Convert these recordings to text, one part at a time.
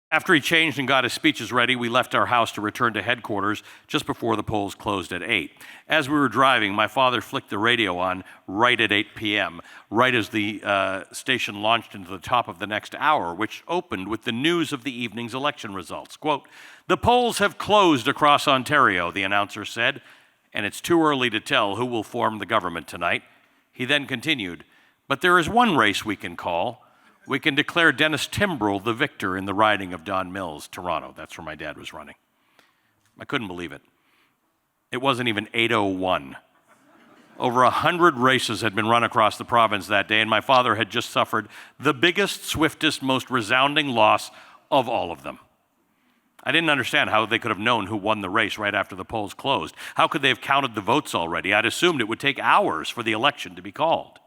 After he changed and got his speeches ready, we left our house to return to headquarters just before the polls closed at 8. As we were driving, my father flicked the radio on right at 8 p.m., right as the station launched into the top of the next hour, which opened with the news of the evening's election results. Quote, "The polls have closed across Ontario," the announcer said, "and it's too early to tell who will form the government tonight." He then continued, "But there is one race we can call. We can declare Dennis Timbrell the victor in the riding of Don Mills, Toronto." That's where my dad was running. I couldn't believe it. It wasn't even 8:01. Over 100 races had been run across the province that day, and my father had just suffered the biggest, swiftest, most resounding loss of all of them. I didn't understand how they could have known who won the race right after the polls closed. How could they have counted the votes already? I'd assumed it would take hours for the election to be called.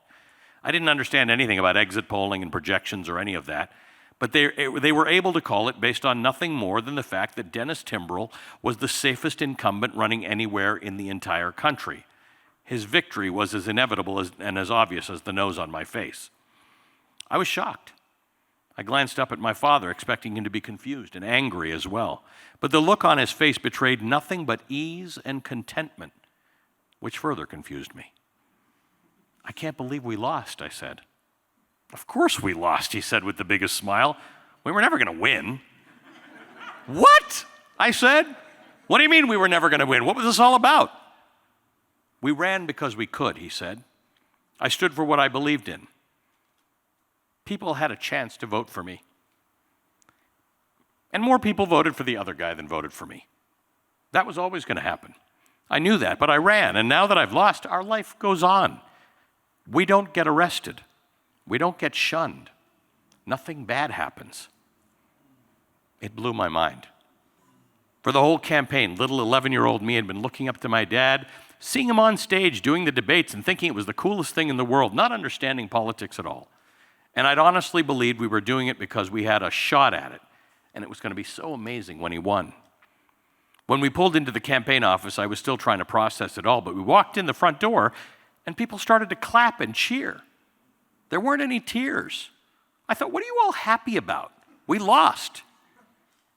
I didn't understand anything about exit polling and projections or any of that, but they were able to call it based on nothing more than the fact that Dennis Timbrell was the safest incumbent running anywhere in the entire country. His victory was as inevitable and as obvious as the nose on my face. I was shocked. I glanced up at my father, expecting him to be confused and angry as well. But the look on his face betrayed nothing but ease and contentment, which further confused me. "I can't believe we lost," I said. "Of course we lost," he said with the biggest smile. "We were never going to win." "What?" I said. "What do you mean we were never going to win? What was this all about?" "We ran because we could," he said. "I stood for what I believed in. People had a chance to vote for me. And more people voted for the other guy than voted for me. That was always going to happen. I knew that, but I ran, and now that I've lost, our life goes on. We don't get arrested. We don't get shunned. Nothing bad happens." It blew my mind. For the whole campaign, little 11-year-old me had been looking up to my dad, seeing him on stage doing the debates and thinking it was the coolest thing in the world, not understanding politics at all. And I'd honestly believed we were doing it because we had a shot at it, and it was going to be so amazing when he won. When we pulled into the campaign office, I was still trying to process it all, but we walked in the front door, and people started to clap and cheer. There weren't any tears. I thought, what are you all happy about? We lost.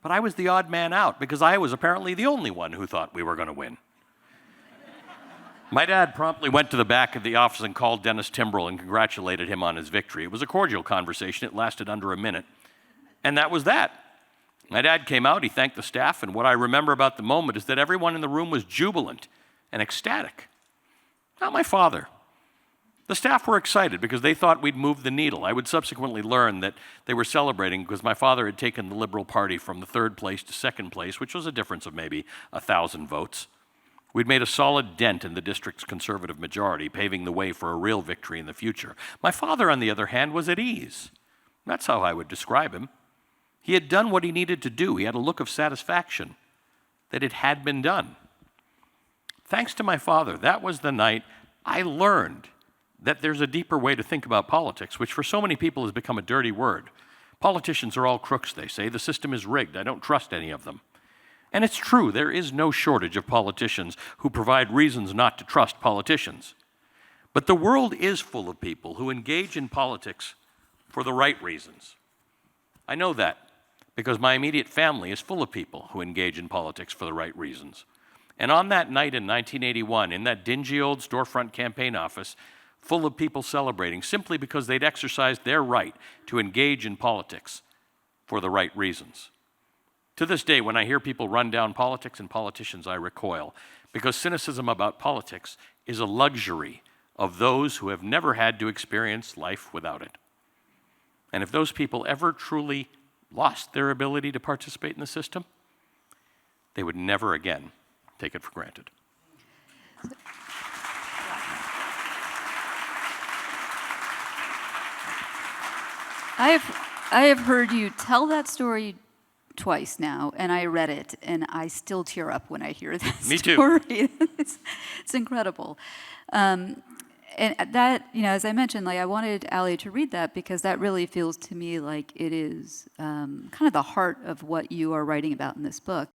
But I was the odd man out because I was apparently the only one who thought we were going to win. My dad promptly went to the back of the office and called Dennis Timbrell and congratulated him on his victory. It was a cordial conversation. It lasted under a minute. And that was that. My dad came out, he thanked the staff, and what I remember about the moment is that everyone in the room was jubilant and ecstatic. Not my father. The staff were excited because they thought we'd moved the needle. I would subsequently learn that they were celebrating because my father had taken the Liberal Party from the third place to second place, which was a difference of maybe 1,000 votes. We'd made a solid dent in the district's Conservative majority, paving the way for a real victory in the future. My father, on the other hand, was at ease. That's how I would describe him. He had done what he needed to do. He had a look of satisfaction that it had been done. Thanks to my father, that was the night I learned that there's a deeper way to think about politics, which for so many people has become a dirty word. Politicians are all crooks, they say. The system is rigged. I don't trust any of them. And it's true, there is no shortage of politicians who provide reasons not to trust politicians. But the world is full of people who engage in politics for the right reasons. I know that because my immediate family is full of people who engage in politics for the right reasons. And on that night in 1981, in that dingy old storefront campaign office, full of people celebrating simply because they'd exercised their right to engage in politics for the right reasons. To this day, when I hear people run down politics and politicians, I recoil, because cynicism about politics is a luxury of those who have never had to experience life without it. And if those people ever truly lost their ability to participate in the system, they would never again take it for granted. I have heard you tell that story twice now, and I read it, and I still tear up when I hear that Me story. too. It's incredible. And that, as I mentioned, I wanted Ali to read that because that really feels to me like it is kind of the heart of what you are writing about in this book.